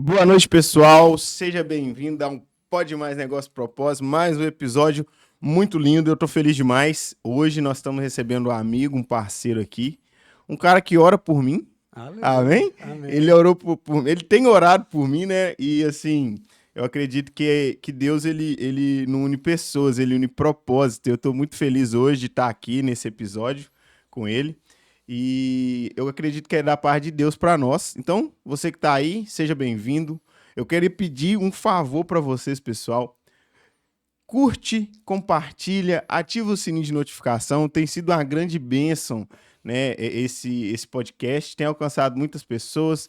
Boa noite, pessoal. Seja bem-vindo a um Pode Mais Negócio Propósito, mais um episódio muito lindo. Eu tô feliz demais. Hoje nós estamos recebendo um amigo, um parceiro aqui, um cara que ora por mim. Aleluia. Amém? Amém. Ele orou ele tem orado por mim, né? E assim, eu acredito que Deus ele não une pessoas, ele une propósito. Eu tô muito feliz hoje de estar aqui nesse episódio com ele. E eu acredito que é da parte de Deus para nós. Então, você que tá aí, seja bem-vindo. Eu queria pedir um favor para vocês, pessoal. Curte, compartilha, ativa o sininho de notificação. Tem sido uma grande bênção, né? Esse podcast tem alcançado muitas pessoas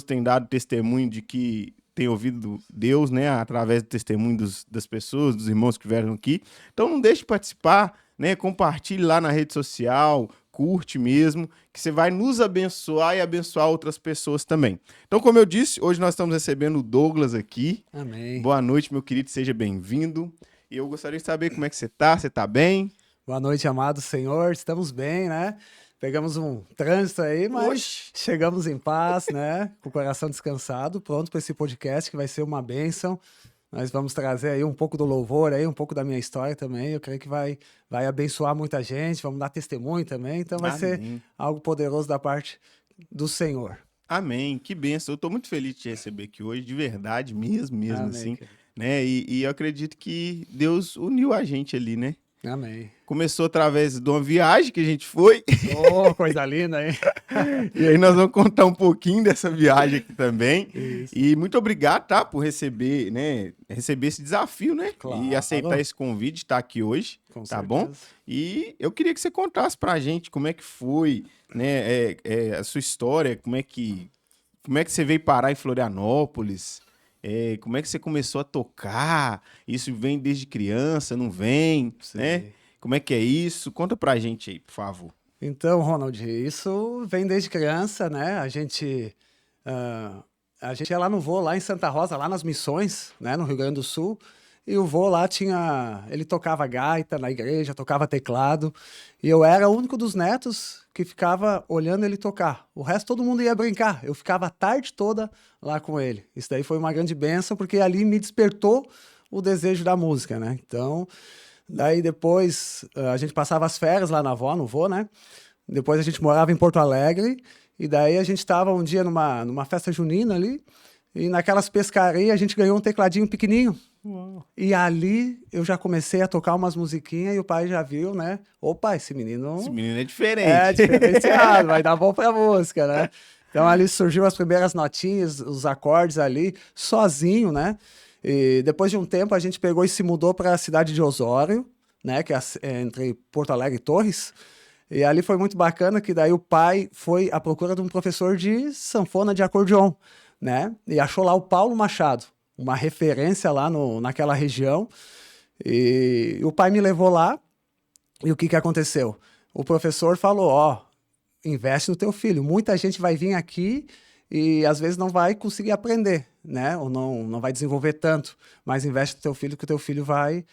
têm dado testemunho de que têm ouvido Deus, né? Através do testemunho das pessoas, dos irmãos que vieram aqui. Então não deixe de participar, né? Compartilhe lá na rede social, curte mesmo, que você vai nos abençoar e abençoar outras pessoas também. Então, como eu disse, hoje nós estamos recebendo o Douglas aqui. Amém. Boa noite, meu querido, seja bem-vindo. E eu gostaria de saber como é que você tá bem? Boa noite, amado Senhor. Estamos bem, né? Pegamos um trânsito aí, mas Oxe. chegamos em paz, né? Com o coração descansado, pronto para esse podcast que vai ser uma bênção. Nós vamos trazer aí um pouco do louvor, aí, um pouco da minha história também. Eu creio que vai abençoar muita gente, vamos dar testemunho também. Então vai ser Amém. algo poderoso da parte do Senhor. Amém, que bênção. Eu tô muito feliz de te receber aqui hoje, de verdade, mesmo Amém, assim, querido. né? E eu acredito que Deus uniu a gente ali, né? Amém. Começou através de uma viagem que a gente foi, Oh, coisa linda, hein? e aí nós vamos contar um pouquinho dessa viagem aqui também. Isso. E muito obrigado, tá, por receber, né? Receber esse desafio, né? Claro. E aceitar esse convite de estar aqui hoje, Com tá certeza. bom? E eu queria que você contasse pra gente como é que foi, né? A sua história, como é que você veio parar em Florianópolis? Como é que você começou a tocar? Isso vem desde criança, não vem, né? Sim. Como é que é isso? Conta pra gente aí, por favor. Então, Ronald, isso vem desde criança, né? A gente ia lá no vô, lá em Santa Rosa, lá nas Missões, né, no Rio Grande do Sul, e o vô lá ele tocava gaita na igreja, tocava teclado, e eu era o único dos netos que ficava olhando ele tocar. O resto todo mundo ia brincar, eu ficava a tarde toda lá com ele. Isso daí foi uma grande bênção, porque ali me despertou o desejo da música, né? Então, daí depois a gente passava as férias lá na avó, no vô, né? Depois a gente morava em Porto Alegre, e daí a gente estava um dia numa festa junina ali, e naquelas pescarias a gente ganhou um tecladinho pequenininho. Uau. E ali eu já comecei a tocar umas musiquinhas e o pai já viu, né? Opa, esse Esse menino menino é é diferente. diferenciado, vai dar bom pra música, né? Então ali surgiu as primeiras notinhas, os acordes ali, sozinho, né? E depois de um tempo a gente pegou e se mudou para a cidade de Osório, né? Que é entre Porto Alegre e Torres. E ali foi muito bacana que daí o pai foi à procura de um professor de sanfona de acordeon, né? E achou lá o Paulo Machado, uma referência lá naquela região. E o pai me levou lá e o que aconteceu? O professor falou, ó, investe no teu filho. Muita gente vai vir aqui e às vezes não vai conseguir aprender, né? Ou não vai desenvolver tanto, mas investe no teu filho que o teu filho vai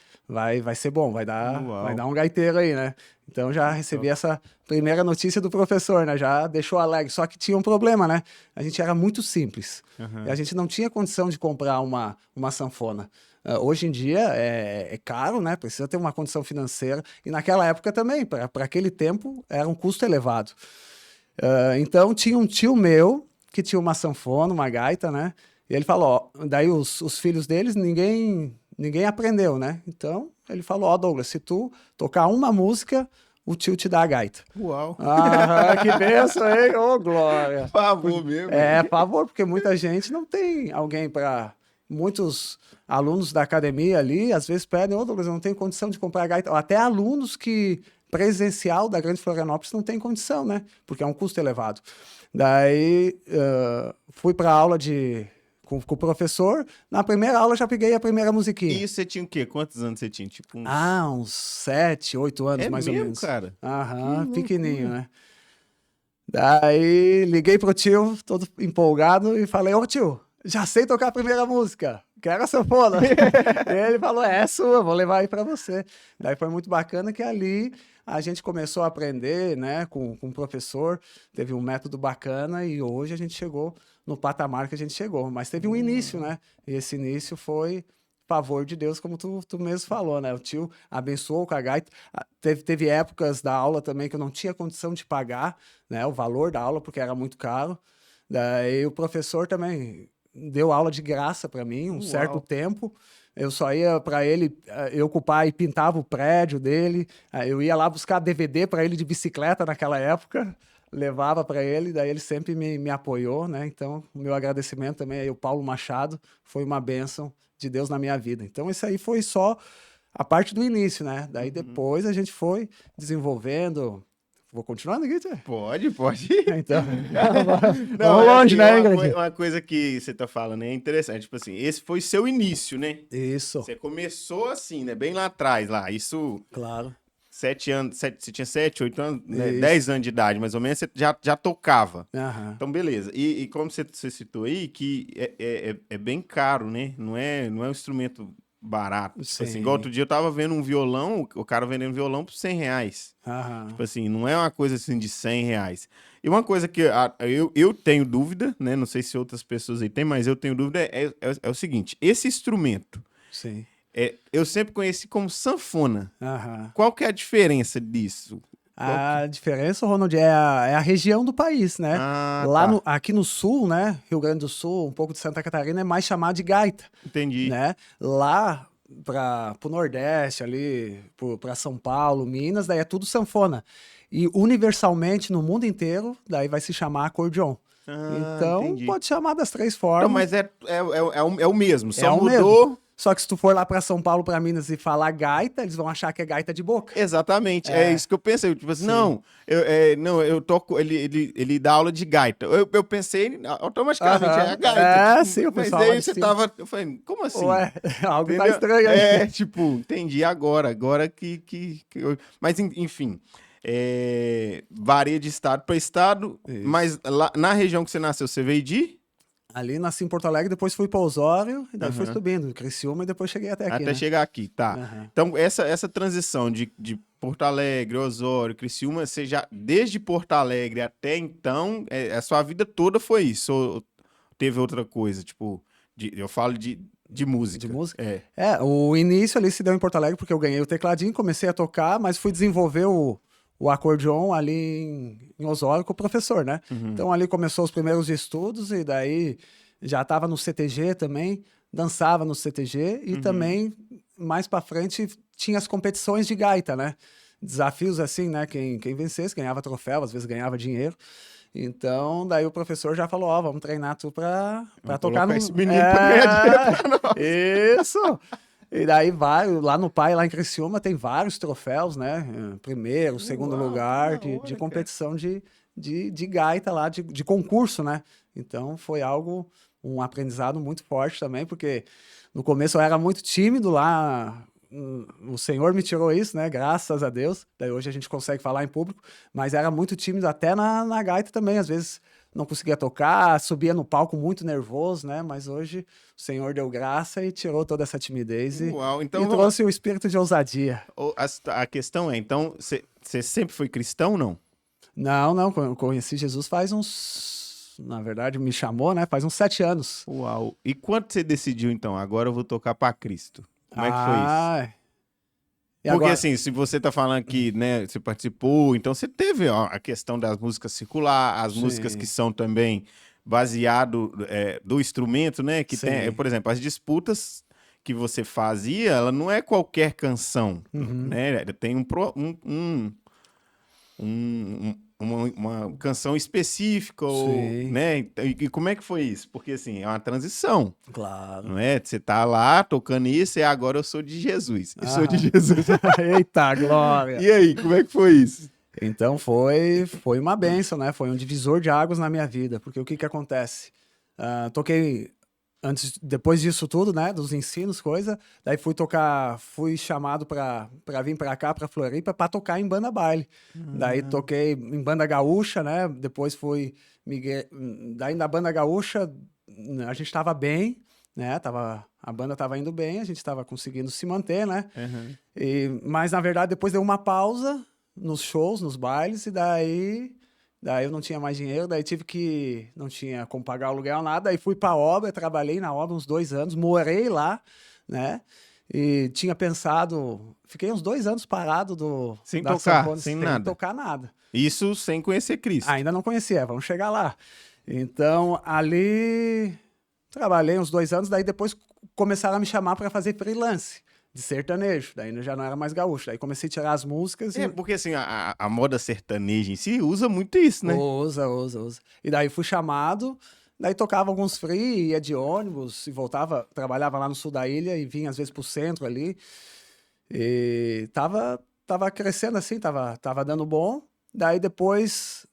ser bom, vai Uau. dar um gaiteiro aí, né? Então já recebi essa primeira notícia do professor, né? Já deixou alegre. Só que tinha um problema, né? A gente era muito simples. Uhum. E a gente não tinha condição de comprar uma sanfona. Hoje em dia é caro, né? Precisa ter uma condição financeira. E naquela época também, para aquele tempo, era um custo elevado. Então tinha um tio meu que tinha uma sanfona, uma gaita, né? E ele falou, ó, daí os filhos deles, ninguém aprendeu, né? Então ele falou, ó, Douglas, se tu tocar uma música, o tio te dá a gaita. Uau. Ah, que benção, hein? Ô, glória. Por favor mesmo. Por favor, porque muita gente não tem alguém para... Muitos alunos da academia ali, às vezes pedem, ô, Douglas, eu não tenho condição de comprar gaita. Ou até alunos que presencial da Grande Florianópolis não tem condição, né? Porque é um custo elevado. Daí, fui para aula com o professor. Na primeira aula, já peguei a primeira musiquinha. E você tinha o quê? Quantos anos você tinha? Tipo uns... Uns 7, 8 anos, É mais ou mesmo, menos. cara? Aham, Que pequenininho, loucura. né? Daí, liguei pro tio, todo empolgado, e falei, ô tio, já sei tocar a primeira música. quero a sanfona. Ele falou, é sua, vou levar aí para você. Daí foi muito bacana que ali a gente começou a aprender, né, com o professor, teve um método bacana e hoje a gente chegou no patamar que a gente chegou. Mas teve um início, né? E esse início foi favor de Deus, como tu mesmo falou, né? O tio abençoou com a gaita. Teve épocas da aula também que eu não tinha condição de pagar, né, o valor da aula, porque era muito caro. Daí o professor também deu aula de graça para mim, um certo tempo. Eu só ia para ele, eu com o pai pintava o prédio dele, eu ia lá buscar DVD para ele de bicicleta naquela época, levava para ele, daí ele sempre me apoiou, né? Então, o meu agradecimento também aí ao Paulo Machado, foi uma bênção de Deus na minha vida. Então, isso aí foi só a parte do início, né? Daí depois a gente foi desenvolvendo. Vou continuando aqui, Tchê? Pode. Então, Não, vamos longe, né, uma, Ingrid? uma coisa que você tá falando é interessante. Tipo assim, esse foi seu início, né? Isso, Você começou assim, né? Bem lá atrás, lá. Isso, claro. 7 anos, você tinha 7, 8 anos, né? Isso. 10 anos de idade, mais ou menos, você já tocava. Aham. Então, beleza. E como você citou aí, que é bem caro, né? Não é um instrumento barato. Tipo assim, igual Sim. outro dia eu tava vendo um violão, o cara vendendo violão por R$ 100. Aham. Tipo assim, não é uma coisa assim de R$ 100. E uma coisa que eu tenho dúvida, né? Não sei se outras pessoas aí têm, mas eu tenho dúvida, é o seguinte: esse instrumento, Sim. eu sempre conheci como sanfona. Aham. Qual que é a diferença disso? A diferença, Ronald, é a região do país, né? Ah, Lá tá. aqui no sul, né? Rio Grande do Sul, um pouco de Santa Catarina, é mais chamado de gaita, Entendi. né? Lá para o Nordeste, ali, para São Paulo, Minas, daí é tudo sanfona. E universalmente, no mundo inteiro, daí vai se chamar acordeon. Ah, Então, entendi. pode chamar das três Então, formas. mas é o mesmo, É só o mesmo. mudou. Só que se tu for lá para São Paulo, para Minas e falar gaita, eles vão achar que é gaita de boca. Exatamente, é isso que eu pensei. Tipo assim, Sim. não, eu toco, ele dá aula de gaita. Eu pensei automaticamente, é a Aham. gaita. Tipo, Sim, o mas pessoal lá aí de você cima. tava, eu falei, como assim? Ué, algo tá Entendeu? estranho aí. Tipo, entendi agora mas enfim, varia de estado para estado, Isso. mas lá na região que você nasceu, você veio de? Ali nasci em Porto Alegre, depois fui para Osório, e daí fui Aham. subindo, Criciúma, e depois cheguei até aqui, Até né? chegar aqui, tá. Aham. Então, essa transição de Porto Alegre, Osório, Criciúma, você já, desde Porto Alegre até então, a sua vida toda foi isso? Ou teve outra coisa? Tipo, eu falo de música. De música? É. O início ali se deu em Porto Alegre, porque eu ganhei o tecladinho, comecei a tocar, mas fui desenvolver o acordeon ali em Osório com o professor, né? Então ali começou os primeiros estudos, e daí já estava no CTG também, dançava no CTG, e também, mais para frente, tinha as competições de gaita, né? Desafios assim, né? Quem vencesse ganhava troféu, às vezes ganhava dinheiro. Então, daí o professor já falou, ó, vamos treinar tu pra Vamos tocar colocar no... esse menino pra ganhar dinheiro pra nós. Isso! E daí vai, lá no Pai, lá em Criciúma, tem vários troféus, né? Primeiro, segundo Uau, lugar que da hora, de cara. competição de gaita lá, de concurso, né? Então foi um aprendizado muito forte também, porque no começo eu era muito tímido lá. O Senhor me tirou isso, né? Graças a Deus. Daí hoje a gente consegue falar em público, mas era muito tímido até na gaita também. Às vezes não conseguia tocar, subia no palco muito nervoso, né? Mas hoje o Senhor deu graça e tirou toda essa timidez Uau, e então trouxe o espírito de ousadia. a questão é, então, você sempre foi cristão ou não? Não, eu conheci Jesus faz uns. Na verdade, me chamou, né? Faz uns 7 anos. Uau. E quando você decidiu, então, agora eu vou tocar pra Cristo? Como é que foi isso? E Porque agora? assim, se você tá falando que, né, você participou, então você teve ó, a questão das músicas circular, as músicas que Sim, são também baseado do instrumento, né, que tem, sim. por exemplo, as disputas que você fazia, ela não é qualquer canção, Uhum. né, tem uma canção específica, ou, Sim, né, e como é que foi isso? Porque assim, é uma transição. claro. Não é? Você tá lá tocando isso e agora eu sou de Jesus. Eu sou de Aham. Jesus. Eita, glória! E aí, como é que foi isso? Então foi uma bênção, né? Foi um divisor de águas na minha vida, porque o que que acontece? Toquei depois disso tudo, né? Dos ensinos, coisa. Daí fui chamado para vir para cá, para Floripa, para tocar em banda baile. Daí toquei em banda gaúcha, né? Depois daí na banda gaúcha a gente estava bem. né? A banda tava indo bem, a gente tava conseguindo se manter, né? Aham. Mas, na verdade, depois deu uma pausa nos shows, nos bailes, e daí eu não tinha mais dinheiro, daí não tinha como pagar o aluguel, nada, aí fui pra obra, trabalhei na obra uns 2 anos, morei lá, né? E tinha pensado, fiquei uns 2 anos parado Sem da tocar, sanfona, sem sem nada. tocar nada. Isso sem conhecer Cristo. Ainda não conhecia, vamos chegar lá. Então, ali trabalhei uns 2 anos, daí depois começaram a me chamar para fazer freelance de sertanejo. Daí eu já não era mais gaúcho. Daí comecei a tirar as músicas É, e. porque assim, a moda sertaneja em si usa muito isso, né? Usa. E daí fui chamado, daí tocava alguns free, ia de ônibus e voltava, trabalhava lá no sul da ilha e vinha às vezes pro centro ali. E tava crescendo assim, tava dando bom. Daí depois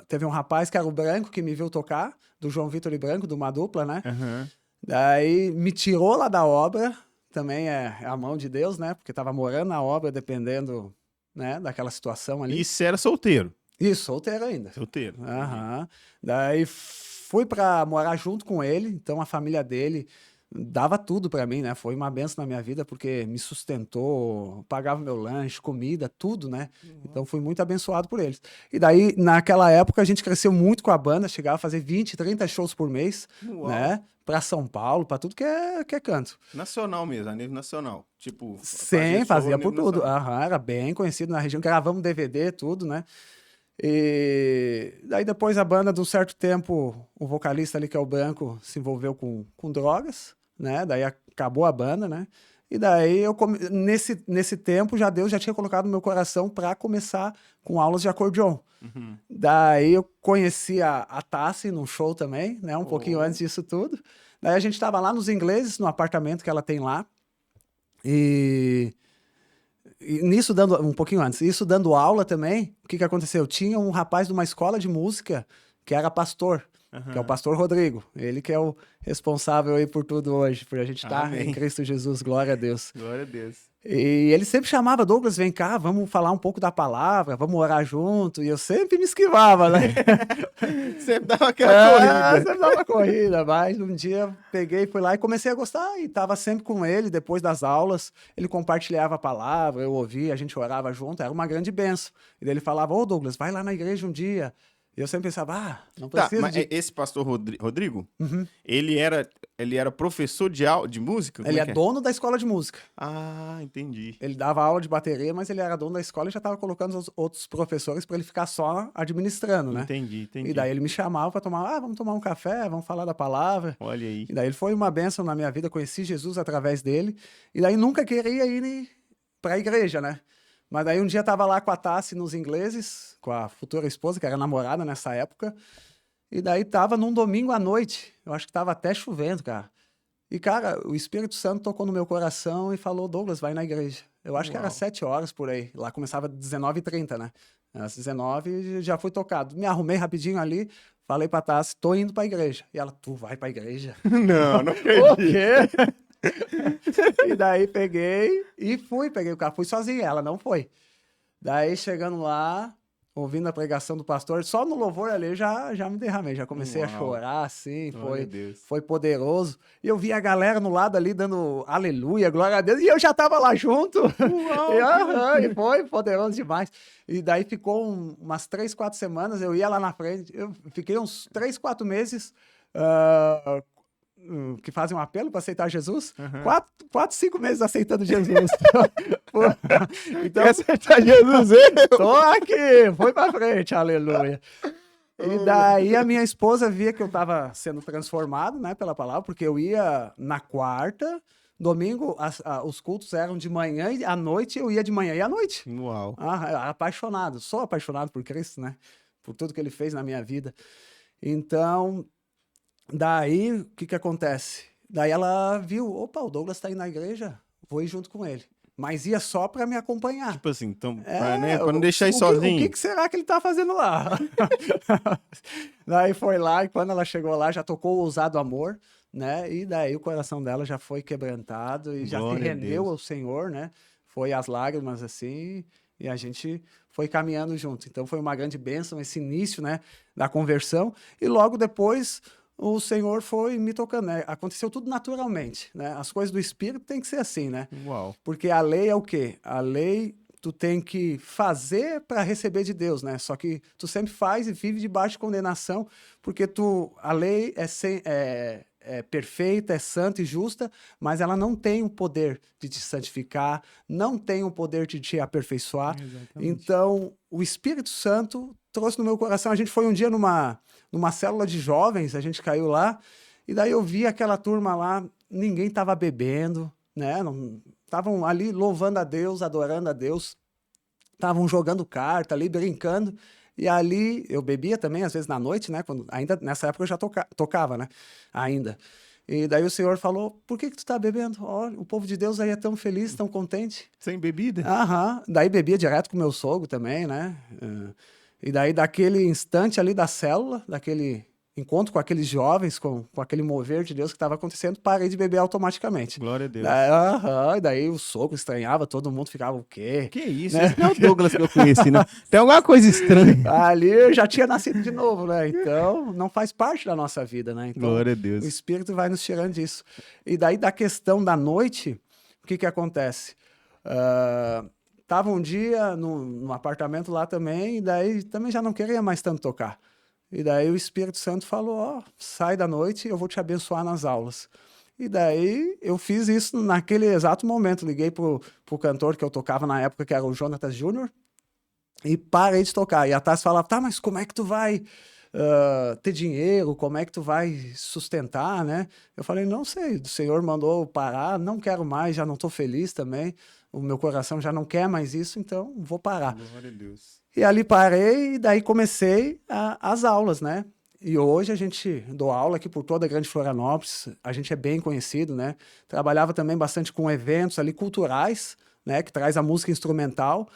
teve um rapaz que era o Branco que me viu tocar, do João Vitor e Branco, de uma dupla, né? Aham. Daí me tirou lá da obra, também é a mão de Deus, né? Porque tava morando na obra, dependendo, né, daquela situação ali. E você era solteiro. Isso, solteiro ainda. Solteiro. Entendi. Aham. Daí fui pra morar junto com ele, então a família dele dava tudo pra mim, né? Foi uma benção na minha vida porque me sustentou, pagava meu lanche, comida, tudo, né? Então fui muito abençoado por eles. E daí, naquela época, a gente cresceu muito com a banda, chegava a fazer 20, 30 shows por mês, Uau. né? Pra São Paulo, pra tudo que é canto. Nacional mesmo, a nível nacional. Tipo, Sim, show a fazia por nível tudo. nacional. Aham, era bem conhecido na região. Gravamos DVD, tudo, né? E daí depois a banda, de um certo tempo, o vocalista ali, que é o Branco, se envolveu com drogas, né? Daí acabou a banda, né? E daí nesse tempo Deus já tinha colocado no meu coração para começar com aulas de acordeon. Uhum. Daí eu conheci a Tassi num show também, né? Um pouquinho Oh. antes disso tudo. Daí a gente estava lá nos Ingleses, no apartamento que ela tem lá. E nisso dando um pouquinho antes, isso dando aula também, o que aconteceu? Tinha um rapaz de uma escola de música que era pastor, que é o Aham. pastor Rodrigo. Ele que é o responsável aí por tudo hoje, por a gente estar em Amém. Cristo Jesus, glória a Deus. Glória a Deus. E ele sempre chamava, Douglas, vem cá, vamos falar um pouco da palavra, vamos orar junto. E eu sempre me esquivava, né? Sempre dava aquela corrida. Sempre dava corrida, mas um dia peguei, fui lá e comecei a gostar e tava sempre com ele depois das aulas. Ele compartilhava a palavra, eu ouvia, a gente orava junto, era uma grande benção. E daí ele falava, ô Douglas, vai lá na igreja um dia. E eu sempre pensava, não Tá, preciso mas de. esse pastor Rodrigo, Uhum. ele era professor de música? Como Ele é é que é? dono da escola de música. Ah, entendi. Ele dava aula de bateria, mas ele era dono da escola e já estava colocando os outros professores para ele ficar só administrando, né? Entendi, E entendi. daí ele me chamava para tomar, vamos tomar um café, vamos falar da palavra. Olha aí. E daí ele foi uma bênção na minha vida, conheci Jesus através dele. E daí nunca queria ir para a igreja, né? Mas daí um dia tava lá com a Tassi nos Ingleses, com a futura esposa, que era namorada nessa época. E daí tava num domingo à noite, eu acho que tava até chovendo, cara. E, cara, o Espírito Santo tocou no meu coração e falou, Douglas, vai na igreja. Eu acho que era Uau. 7 horas por aí. Lá começava às 19h30, né? Às 19 já fui tocado. Me arrumei rapidinho ali, falei pra Tassi, tô indo pra igreja. E ela, tu vai pra igreja? Não, não O acredito. quê? E daí peguei e peguei o carro, fui sozinho, ela não foi. Daí chegando lá, ouvindo a pregação do pastor, só no louvor ali já me derramei, já comecei a Uau. chorar, assim, Glória a Deus. foi poderoso. E eu vi a galera no lado ali dando aleluia, glória a Deus, e eu já tava lá junto. Uau, E foi poderoso demais. E daí ficou umas 3, 4 semanas, eu ia lá na frente, eu fiquei uns 3, 4 meses que fazem um apelo para aceitar Jesus, Uhum. 4, 5 meses aceitando Jesus. Então, Quer aceitar Jesus? Eu? tô aqui, foi para frente, aleluia. E daí a minha esposa via que eu estava sendo transformado, né, pela palavra, porque eu ia na quarta, domingo os cultos eram de manhã e à noite eu ia de manhã e à noite. Uau. Apaixonado, sou apaixonado por Cristo, né? Por tudo que ele fez na minha vida. Então, daí, o que acontece? Daí ela viu, opa, o Douglas tá indo na igreja, vou ir junto com ele. Mas ia só para me acompanhar. Tipo assim, então, pra não deixar ele O sozinho. que será que ele tá fazendo lá? Daí foi lá, e quando ela chegou lá, já tocou o Ousado Amor, né? E daí o coração dela já foi quebrantado e já se Glória a rendeu Deus. ao Senhor, né? Foi as lágrimas assim, e a gente foi caminhando junto. Então foi uma grande bênção esse início, né, da conversão. E logo depois o Senhor foi me tocando, né? Aconteceu tudo naturalmente, né? As coisas do Espírito tem que ser assim, né? Uau. Porque a lei é o quê? A lei tu tem que fazer para receber de Deus, né? Só que tu sempre faz e vive debaixo de condenação, porque a lei é perfeita, é santa e justa, mas ela não tem o poder de te santificar, não tem o poder de te aperfeiçoar. Exatamente. Então, o Espírito Santo trouxe no meu coração. A gente foi um dia numa célula de jovens, a gente caiu lá, e daí eu vi aquela turma lá, ninguém estava bebendo, né? Estavam ali louvando a Deus, adorando a Deus, estavam jogando carta ali, brincando. E ali eu bebia também, às vezes na noite, né? Ainda nessa época eu já tocava, né? Ainda. E daí o Senhor falou: por que tu tá bebendo? Olha, o povo de Deus aí é tão feliz, tão contente. Sem bebida? Aham. Daí bebia direto com o meu sogro também, né? E daí, daquele instante ali da célula, daquele encontro com aqueles jovens, com aquele mover de Deus que estava acontecendo, parei de beber automaticamente. Glória a Deus. Aham. E daí o sogro estranhava, todo mundo ficava, o quê? Que isso? Né? Esse não é o Douglas que eu conheci, não. Tem alguma coisa estranha. Ali eu já tinha nascido de novo, né? Então, não faz parte da nossa vida, né? Então, Glória a Deus. o Espírito vai nos tirando disso. E daí, da questão da noite, o que acontece? Tava um dia no apartamento lá também, e daí também já não queria mais tanto tocar. E daí o Espírito Santo falou, ó, sai da noite, eu vou te abençoar nas aulas. E daí eu fiz isso naquele exato momento, liguei pro cantor que eu tocava na época, que era o Jonatas Júnior, e parei de tocar. E a Tassi falava, tá, mas como é que tu vai ter dinheiro? Como é que tu vai sustentar, né? Eu falei, não sei, o Senhor mandou parar, não quero mais, já não tô feliz também, o meu coração já não quer mais isso, então vou parar. Glória a Deus. E ali parei e daí comecei as aulas, né? E hoje a gente dou aula aqui por toda a Grande Florianópolis, a gente é bem conhecido, né? Trabalhava também bastante com eventos ali culturais, né? Que traz a música instrumental,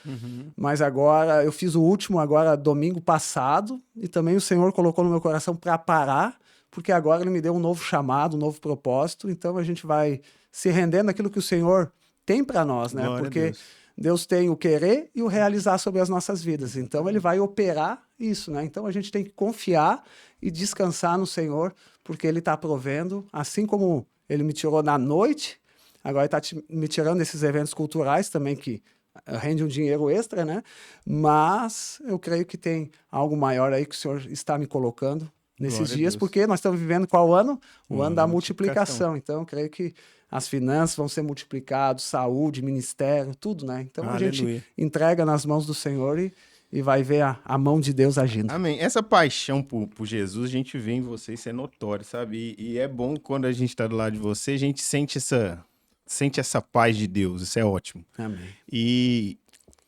mas agora eu fiz o último agora domingo passado e também o Senhor colocou no meu coração para parar, porque agora Ele me deu um novo chamado, um novo propósito, então a gente vai se rendendo àquilo que o Senhor tem para nós, né? Glória a Porque Deus. Deus tem o querer e o realizar sobre as nossas vidas. Então, Ele vai operar isso, né? Então, a gente tem que confiar e descansar no Senhor, porque Ele está provendo. Assim como Ele me tirou na noite, agora Ele está me tirando desses eventos culturais também, que rende um dinheiro extra, né? Mas eu creio que tem algo maior aí que o Senhor está me colocando nesses Glória a dias, Deus. porque nós estamos vivendo qual ano? O ano da multiplicação. multiplicação. Então, eu creio que as finanças vão ser multiplicadas, saúde, ministério, tudo, né? Então, a gente Aleluia. entrega nas mãos do Senhor e vai ver a mão de Deus agindo. Amém. Essa paixão por Jesus, a gente vê em você, isso é notório, sabe? E é bom quando a gente tá do lado de você, a gente sente essa paz de Deus, isso é ótimo. Amém. E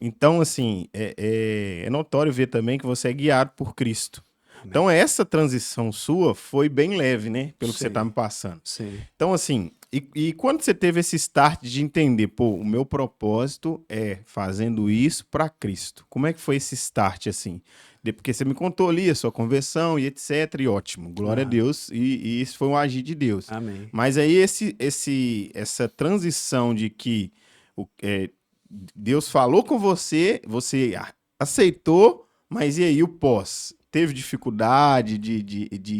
então, assim, é notório ver também que você é guiado por Cristo. Então, essa transição sua foi bem leve, né? Pelo que você Sim. tá me passando. Sim. Então, assim, e quando você teve esse start de entender, pô, o meu propósito é fazendo isso para Cristo. Como é que foi esse start, assim? Porque você me contou ali a sua conversão e etc, e ótimo, glória a Deus, e isso foi um agir de Deus. Amém. Mas aí essa transição de que Deus falou com você, você aceitou, mas e aí o pós? Teve dificuldade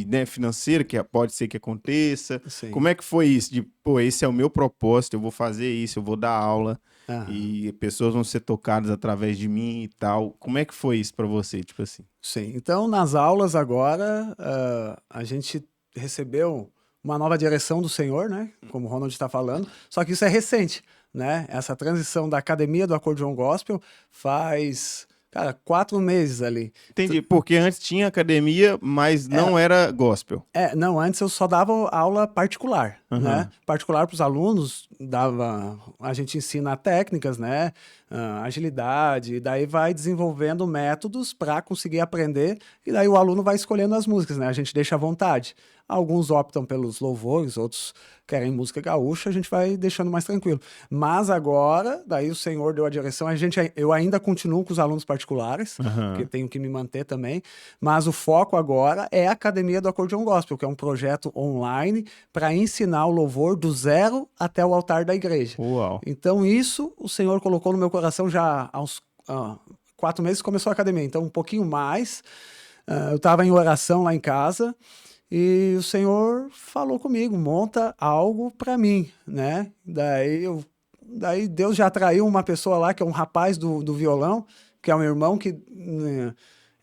né, financeira, que pode ser que aconteça. Sim. Como é que foi isso? De, pô, esse é o meu propósito, eu vou fazer isso, eu vou dar aula, e pessoas vão ser tocadas através de mim e tal. Como é que foi isso pra você, tipo assim? Sim. Então, nas aulas agora, a gente recebeu uma nova direção do Senhor, né? Como o Ronald está falando. Só que isso é recente, né? Essa transição da academia do acordeon gospel faz, cara, 4 meses ali. Entendi, porque antes tinha academia, mas não era gospel. Não, antes eu só dava aula particular, né? Particular para os alunos, a gente ensina técnicas, né? Agilidade, e daí vai desenvolvendo métodos para conseguir aprender, e daí o aluno vai escolhendo as músicas, né? A gente deixa à vontade. Alguns optam pelos louvores, outros querem música gaúcha, a gente vai deixando mais tranquilo. Mas agora, daí o Senhor deu a direção, eu ainda continuo com os alunos particulares, porque tenho que me manter também, mas o foco agora é a Academia do Acordeon Gospel, que é um projeto online para ensinar o louvor do zero até o altar da igreja. Uau. Então isso o Senhor colocou no meu coração já há uns 4 meses, começou a academia, então um pouquinho mais. Eu estava em oração lá em casa, E o Senhor falou comigo, monta algo para mim, né? Daí Deus já atraiu uma pessoa lá, que é um rapaz do violão, que é um irmão que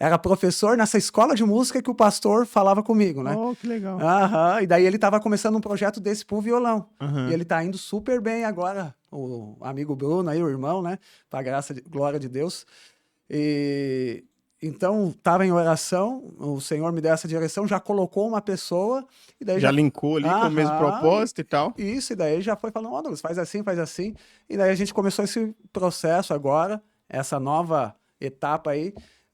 era professor nessa escola de música que o pastor falava comigo, né? Oh, que legal. Aham, e daí ele estava começando um projeto desse pro violão. E Aham. ele tá indo super bem agora, o amigo Bruno aí, o irmão, né? Pra glória de Deus. E então tava em oração, o Senhor me deu essa direção, já colocou uma pessoa, e daí Já já. linkou ali com o mesmo Aham, propósito e tal. isso, e daí ele já foi falando, ó, Douglas, faz assim, faz assim. E daí a gente começou esse processo agora, essa nova etapa aí,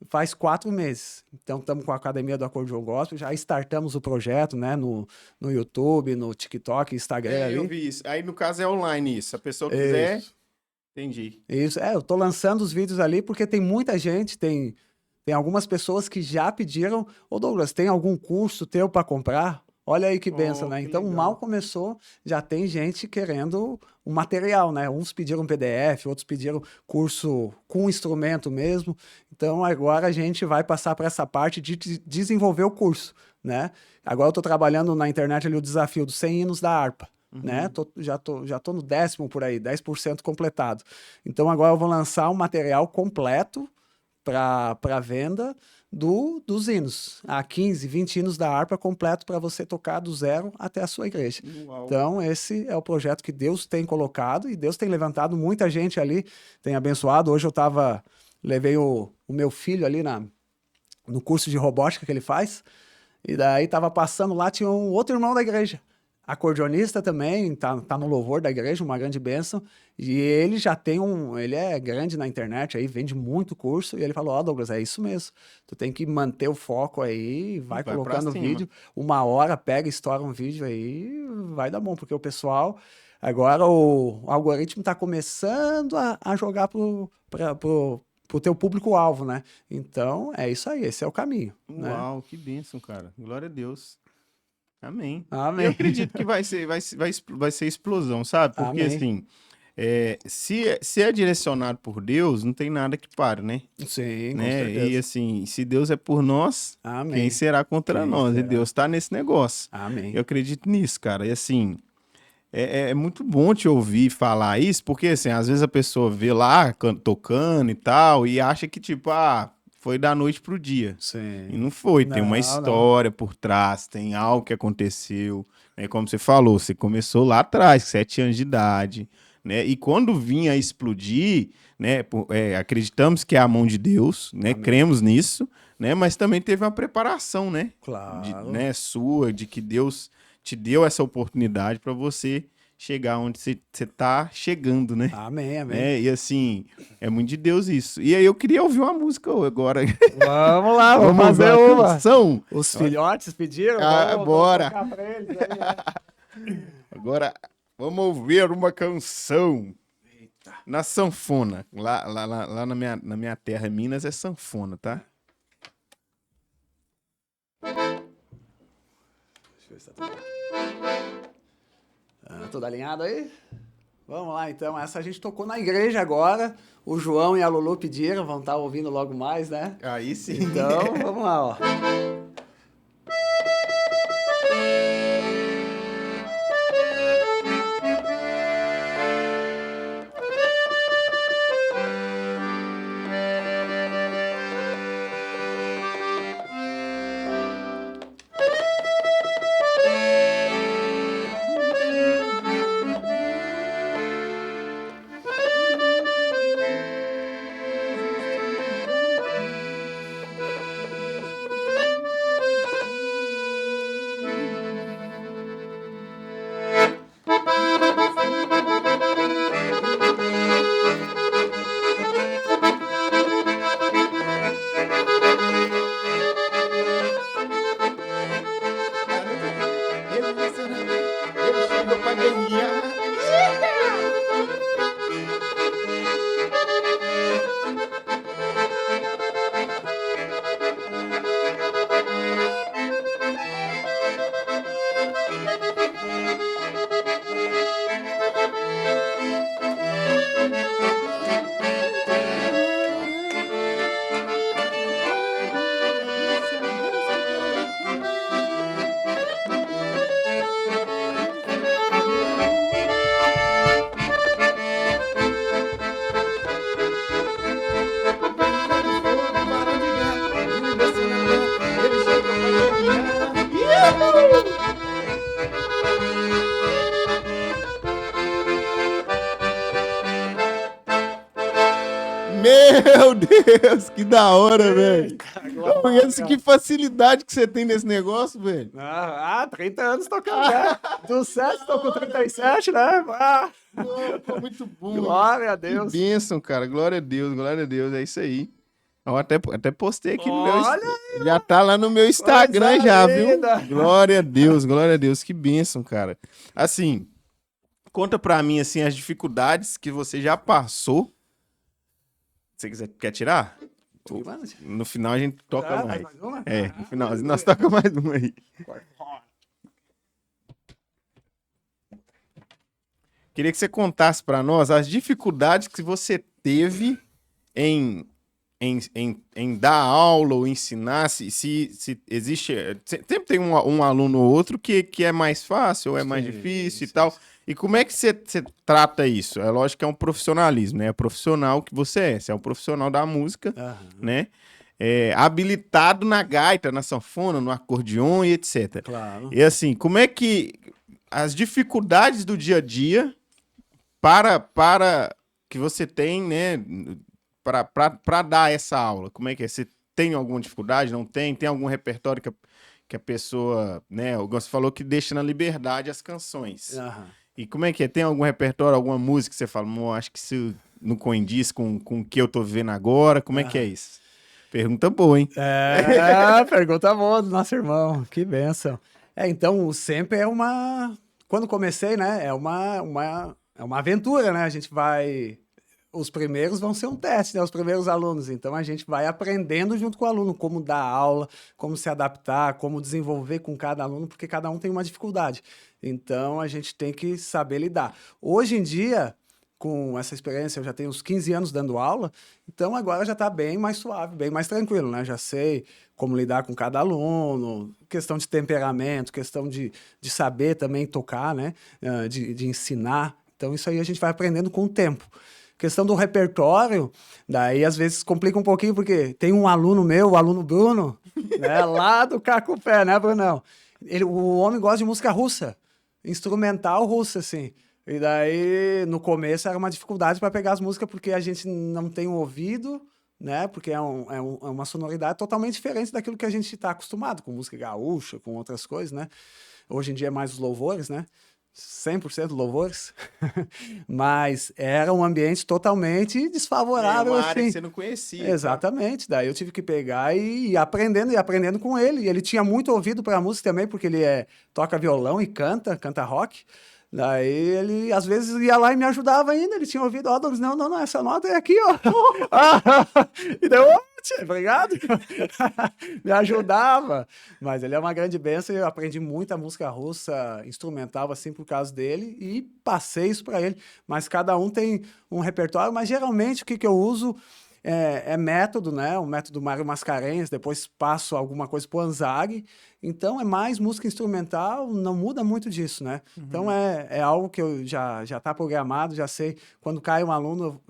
faz 4 meses. Então, estamos com a Academia do Acordeon Gospel, já startamos o projeto, né, no YouTube, no TikTok, Instagram Eu ali. vi isso. Aí, no caso, é online isso. Se a pessoa quiser, Isso, entendi. isso. Eu tô lançando os vídeos ali porque tem muita gente, tem algumas pessoas que já pediram, ô Douglas, tem algum curso teu para comprar? Olha aí que benção, Oh, né? que Então, legal. mal começou, já tem gente querendo o material, né? Uns pediram PDF, outros pediram curso com instrumento mesmo. Então, agora a gente vai passar para essa parte de desenvolver o curso, né? Agora eu estou trabalhando na internet ali o desafio dos 100 hinos da harpa. Né? Já tô no 10º por aí, 10% completado. Então agora eu vou lançar um material completo para venda dos hinos. Há 15, 20 hinos da harpa completo para você tocar do zero até a sua igreja. Uau. Então, esse é o projeto que Deus tem colocado e Deus tem levantado muita gente ali, tem abençoado. Hoje levei o meu filho ali no curso de robótica que ele faz, e daí tava passando lá, tinha um outro irmão da igreja, acordeonista também, tá no louvor da igreja, uma grande bênção, e ele já tem ele é grande na internet aí, vende muito curso, e ele falou, ó Douglas, é isso mesmo, tu tem que manter o foco aí, vai Vai pra colocando cima. vídeo, 1 hora, pega, estoura um vídeo aí, vai dar bom, porque o pessoal, agora o algoritmo tá começando a jogar pro teu público-alvo, né? Então, é isso aí, esse é o caminho, né? Uau, que bênção, cara. Glória a Deus. Amém. E eu Amém. acredito que vai ser explosão, sabe? Porque, Amém. assim, se é direcionado por Deus, não tem nada que pare, né? Sim, com Né? E, certeza. assim, se Deus é por nós, quem Amém. será contra Quem nós? E será? Deus tá nesse negócio. Amém. Eu acredito nisso, cara. E, assim, é muito bom te ouvir falar isso, porque, assim, às vezes a pessoa vê lá tocando e tal, e acha que, tipo, foi da noite pro dia. E Sim. não foi, tem uma Não, não. história por trás, tem algo que aconteceu, né? Como você falou, você começou lá atrás, 7 anos de idade, né? E quando vinha a explodir, né? Acreditamos que é a mão de Deus, né? Amém. Cremos nisso, né? Mas também teve uma preparação, né? Claro. Né? Sua, de que Deus te deu essa oportunidade para você chegar onde você tá chegando, né? Amém, amém. E assim, é muito de Deus isso. E aí eu queria ouvir uma música agora. Vamos lá, vamos Vamos fazer ouvir uma uma. canção? Os filhotes pediram, vamos Bora. tocar pra eles aí, né? Agora, vamos ouvir uma canção na sanfona. Lá na minha terra, Minas, é sanfona, tá? Deixa eu ver se tá tudo alinhado aí? Vamos lá, então. Essa a gente tocou na igreja agora. O João e a Lulu pediram, vão estar ouvindo logo mais, né? Aí sim. Então, vamos lá, ó. Meu Deus, que da hora, velho. Glória. Que facilidade que você tem nesse negócio, velho. 30 anos tocando, né? Do 7, tô com 37, né? Pô, muito bom. Glória a Que Deus. bênção, cara. Glória a Deus, glória a Deus. É isso aí. Eu até postei aqui no meu. Olha Já tá lá no meu Instagram, coisa já, linda. viu? Glória a Deus, glória a Deus. Que bênção, cara. Assim, conta pra mim, assim, as dificuldades que você já passou. Se você quer tirar? No final a gente toca mais. Mais uma? No final nós toca mais uma aí. Queria que você contasse pra nós as dificuldades que você teve em dar aula ou ensinar, se existe. Sempre tem um aluno ou outro que é mais fácil ou é mais difícil e tal. E como é que você trata isso? É lógico que é um profissionalismo, né? É profissional que você é. Você é um profissional da música, né? Habilitado na gaita, na sanfona, no acordeon e etc. Claro. E assim, como é que as dificuldades do dia a dia para que você tem, né? Para dar essa aula, como é que é? Você tem alguma dificuldade? Não tem? Tem algum repertório que a pessoa, né? Você falou que deixa na liberdade as canções. E como é que é? Tem algum repertório, alguma música que você fala, acho que isso não condiz com o que eu tô vivendo agora? Como é que é isso? Pergunta boa, hein? Pergunta boa do nosso irmão. Que bênção. Então, sempre é uma... Quando comecei, né? É uma aventura, né? A gente vai... Os primeiros vão ser um teste, né? Os primeiros alunos. Então, a gente vai aprendendo junto com o aluno como dar aula, como se adaptar, como desenvolver com cada aluno, porque cada um tem uma dificuldade. Então, a gente tem que saber lidar. Hoje em dia, com essa experiência, eu já tenho uns 15 anos dando aula, então agora já está bem mais suave, bem mais tranquilo, né? Já sei como lidar com cada aluno, questão de temperamento, questão de saber também tocar, né? De ensinar. Então, isso aí a gente vai aprendendo com o tempo. Questão do repertório, daí às vezes complica um pouquinho, porque tem um aluno meu, o aluno Bruno, né, lá do Cacupé, né, Brunão? O homem gosta de música russa, instrumental russa, assim. E daí, no começo, era uma dificuldade para pegar as músicas, porque a gente não tem um ouvido, né? Porque é uma sonoridade totalmente diferente daquilo que a gente está acostumado, com música gaúcha, com outras coisas, né? Hoje em dia é mais os louvores, né? 100% louvores, mas era um ambiente totalmente desfavorável. Uma área assim. que você não conhecia. Exatamente, daí eu tive que pegar e ir aprendendo com ele. E ele tinha muito ouvido para música também, porque ele toca violão e canta rock. Daí ele, às vezes, ia lá e me ajudava ainda. Ele tinha ouvido, Douglas, não, essa nota é aqui, ó. E daí, obrigado. Me ajudava. Mas ele é uma grande bênção e eu aprendi muita música russa instrumental, assim, por causa dele. E passei isso para ele. Mas cada um tem um repertório. Mas, geralmente, o que eu uso é método, né? O método Mário Mascarenhas. Depois passo alguma coisa pro Anzag. Então, é mais música instrumental, não muda muito disso, né? Então, é algo que eu já tá programado, já sei. Quando cai um aluno,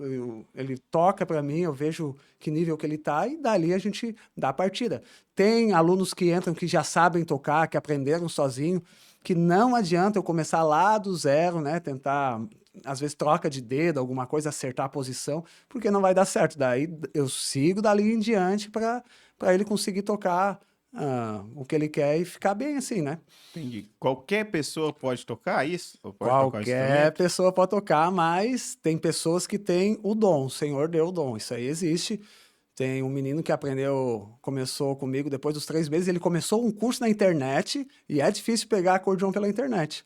ele toca para mim, eu vejo que nível que ele tá e dali a gente dá a partida. Tem alunos que entram que já sabem tocar, que aprenderam sozinho, que não adianta eu começar lá do zero, né? Tentar, às vezes, troca de dedo, alguma coisa, acertar a posição, porque não vai dar certo. Daí eu sigo dali em diante para ele conseguir tocar o que ele quer e ficar bem assim, né? Entendi. Qualquer pessoa pode tocar isso? Ou pode Qualquer pessoa pode tocar, mas tem pessoas que têm o dom, o Senhor deu o dom, isso aí existe. Tem um menino que começou comigo depois dos 3 meses, ele começou um curso na internet, e é difícil pegar acordeon pela internet.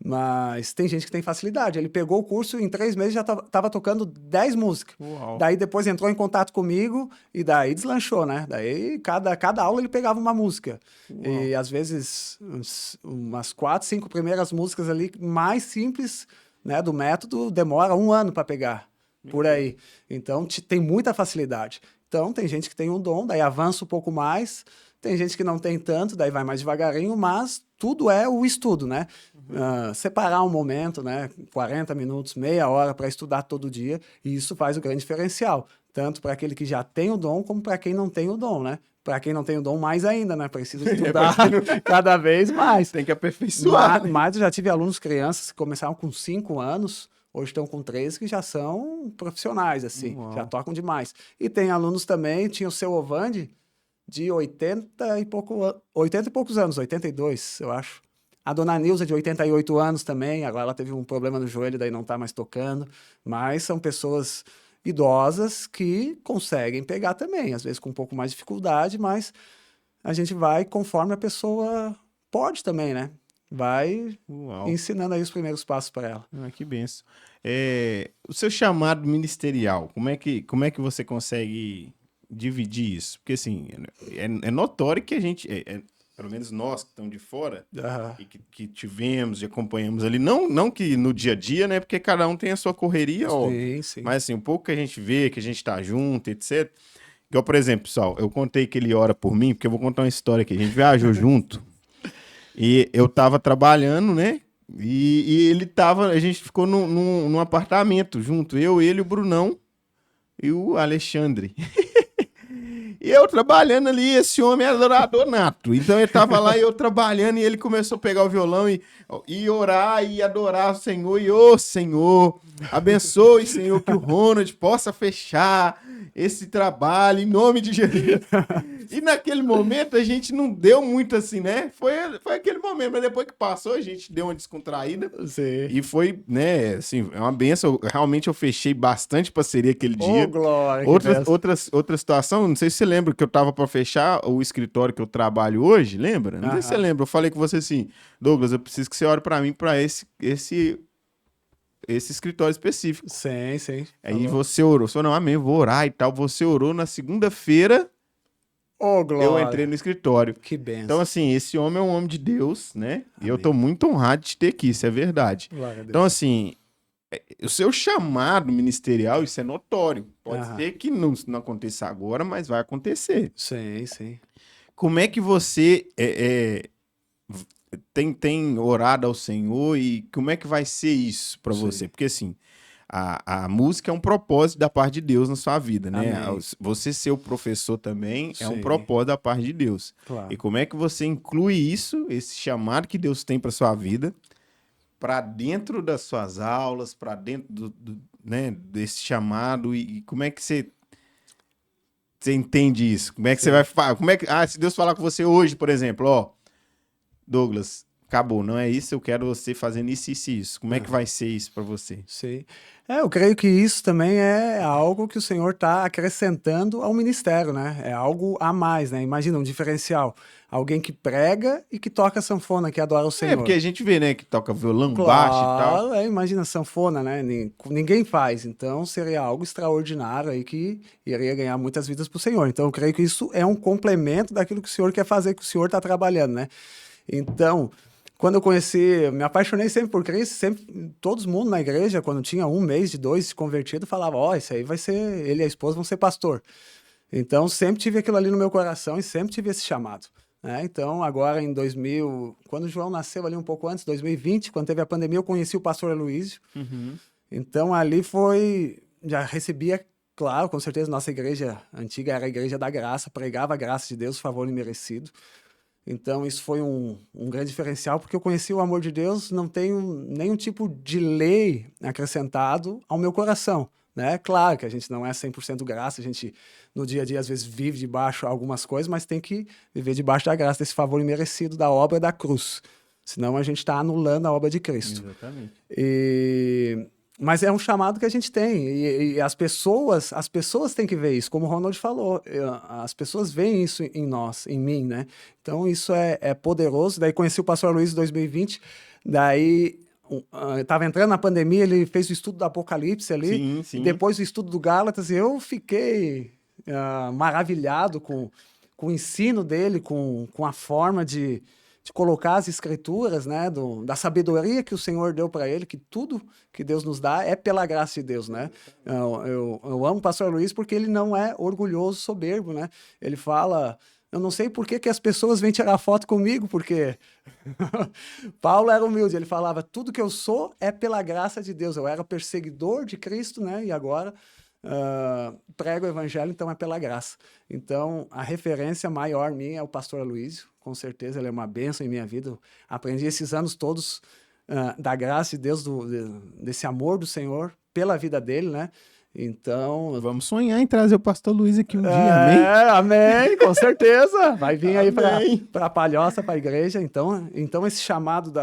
Mas tem gente que tem facilidade. Ele pegou o curso, em 3 meses já estava tocando 10 músicas. Uau. Daí depois entrou em contato comigo e daí deslanchou, né? Daí cada aula ele pegava uma música. Uau. E às vezes umas 4, 5 primeiras músicas ali mais simples, né, do método, demora 1 ano para pegar. Por aí. Então tem muita facilidade. Então tem gente que tem um dom, daí avança um pouco mais. Tem gente que não tem tanto, daí vai mais devagarinho, mas tudo é o estudo, né? Separar um momento, né? 40 minutos, meia hora para estudar todo dia, e isso faz o grande diferencial, tanto para aquele que já tem o dom, como para quem não tem o dom, né? Para quem não tem o dom, mais ainda, né? Precisa estudar cada vez mais. Tem que aperfeiçoar. Mas eu já tive alunos crianças que começaram com 5 anos, hoje estão com 3 que já são profissionais, assim, Uau. já tocam demais. E tem alunos também, tinha o seu Ovandi, de 80 e poucos anos, 82, eu acho. A dona Nilza, de 88 anos também, agora ela teve um problema no joelho, daí não está mais tocando. Mas são pessoas idosas que conseguem pegar também, às vezes com um pouco mais de dificuldade, mas a gente vai conforme a pessoa pode também, né? Vai Uau. ensinando aí os primeiros passos para ela. Que benção. O seu chamado ministerial, como é que você consegue dividir isso? Porque, assim, é notório que a gente, pelo menos nós que estamos de fora, Aham. e que tivemos e acompanhamos ali, não que no dia a dia, né? Porque cada um tem a sua correria, óbvio. Sim, sim. Mas, assim, um pouco que a gente vê, que a gente tá junto, etc. Igual, por exemplo, pessoal, eu contei que ele ora por mim, porque eu vou contar uma história aqui. A gente viajou junto e eu tava trabalhando, né? E ele tava, a gente ficou num apartamento junto, eu, ele, o Brunão e o Alexandre. E eu trabalhando ali, esse homem é adorador nato. Então ele tava lá e eu trabalhando, e ele começou a pegar o violão e orar e adorar o Senhor. E, ô Senhor, abençoe, Senhor, que o Ronald possa fechar esse trabalho em nome de Jesus. E naquele momento a gente não deu muito assim, né? Foi aquele momento, mas depois que passou a gente deu uma descontraída. Sim. E foi, né, assim, é uma benção. Realmente eu fechei bastante parceria aquele Ô, dia. glória, que benção. Outra situação, não sei se você lembra que eu tava para fechar o escritório que eu trabalho hoje, lembra? Não sei se você Aham. lembra. Eu falei com você assim, Douglas, eu preciso que você ore para mim para esse escritório específico. Sim, sim. Aí Falou. você orou, você falou, não, amém, vou orar e tal. Você orou na segunda-feira, Ô, eu entrei glória. no escritório. Que Então, benção. assim, esse homem é um homem de Deus, né? E eu Amém. tô muito honrado de ter aqui, isso é verdade. Glória a Então, Deus. assim, o seu chamado ministerial, isso é notório. Pode Aham. ser que não aconteça agora, mas vai acontecer. Sim, sim. Como é que você tem orado ao Senhor e como é que vai ser isso para Sim. você? Porque, assim, a música é um propósito da parte de Deus na sua vida, né? Amém. Você ser o professor também é um Sim. propósito da parte de Deus. Claro. E como é que você inclui isso, esse chamado que Deus tem para sua vida, para dentro das suas aulas, para dentro né, desse chamado e como é que você entende isso? Como é que Sim. você vai falar? Se Deus falar com você hoje, por exemplo, ó, Douglas, acabou, não é isso, eu quero você fazendo isso, isso e isso. Como é que vai ser isso para você? Sim. Eu creio que isso também é algo que o Senhor está acrescentando ao ministério, né? É algo a mais, né? Imagina um diferencial. Alguém que prega e que toca sanfona, que adora o Senhor. Porque a gente vê, né, que toca violão, baixo e tal. Claro, imagina sanfona, né? Ninguém faz. Então seria algo extraordinário aí que iria ganhar muitas vidas para o Senhor. Então eu creio que isso é um complemento daquilo que o Senhor quer fazer, que o Senhor está trabalhando, né? Então, quando eu conheci, me apaixonei sempre por Cristo, sempre, todo mundo na igreja, quando tinha 1 mês, de 2, se convertido, falava, ó, isso aí vai ser, ele e a esposa vão ser pastor. Então, sempre tive aquilo ali no meu coração e sempre tive esse chamado, né? Então, agora em 2000, quando o João nasceu ali um pouco antes, 2020, quando teve a pandemia, eu conheci o pastor Aloysio. Então, ali já recebia, claro, com certeza, nossa igreja antiga era a Igreja da Graça, pregava a graça de Deus, o favor imerecido. Então, isso foi um grande diferencial, porque eu conheci o amor de Deus, não tenho nenhum tipo de lei acrescentado ao meu coração, né? Claro que a gente não é 100% graça, a gente no dia a dia às vezes vive debaixo de algumas coisas, mas tem que viver debaixo da graça, desse favor imerecido da obra da cruz. Senão a gente está anulando a obra de Cristo. Exatamente. Mas é um chamado que a gente tem, e as pessoas têm que ver isso, como o Ronald falou, as pessoas veem isso em nós, em mim, né? Então isso é poderoso. Daí conheci o pastor Luiz em 2020, daí estava entrando na pandemia, ele fez o estudo do Apocalipse ali, Sim, sim. depois o estudo do Gálatas, e eu fiquei maravilhado com o ensino dele, com a forma de colocar as escrituras, né, da sabedoria que o Senhor deu para ele, que tudo que Deus nos dá é pela graça de Deus, né? Eu amo o pastor Luiz porque ele não é orgulhoso, soberbo, né? Ele fala, eu não sei por que as pessoas vêm tirar foto comigo, porque Paulo era humilde, ele falava, tudo que eu sou é pela graça de Deus, eu era perseguidor de Cristo, né, e agora prego o evangelho, então é pela graça. Então, a referência maior minha é o pastor Aloysio, com certeza ele é uma bênção em minha vida. Eu aprendi esses anos todos da graça de Deus, desse amor do Senhor pela vida dele, né? Então, Vamos sonhar em trazer o pastor Luiz aqui um dia, amém? amém, com certeza. Vai vir aí Amém. para a Palhoça, para a igreja. Então, esse chamado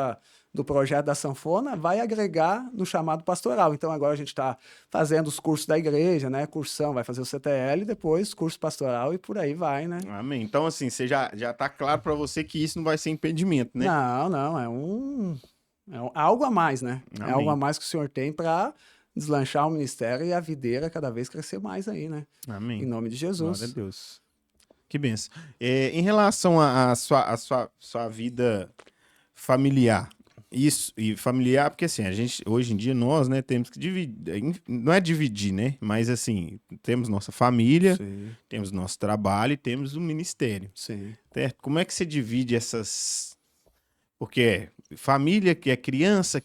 do projeto da sanfona vai agregar no chamado pastoral. Então, agora a gente está fazendo os cursos da igreja, né? Cursão, vai fazer o CTL, depois curso pastoral e por aí vai, né? Amém. Então, assim, você já tá claro para você que isso não vai ser impedimento, né? Não, algo a mais, né? É Amém. algo a mais que o Senhor tem para deslanchar o ministério e a videira cada vez crescer mais aí, né? Amém. Em nome de Glória a Jesus. Deus. Que benção. Em relação à sua vida familiar, isso, e familiar, porque assim, a gente, hoje em dia, nós, né, temos que dividir, não é dividir, né, mas assim, temos nossa família, Sim, temos nosso trabalho e temos o ministério, sim. certo? Como é que você divide essas... Porque família, que é criança,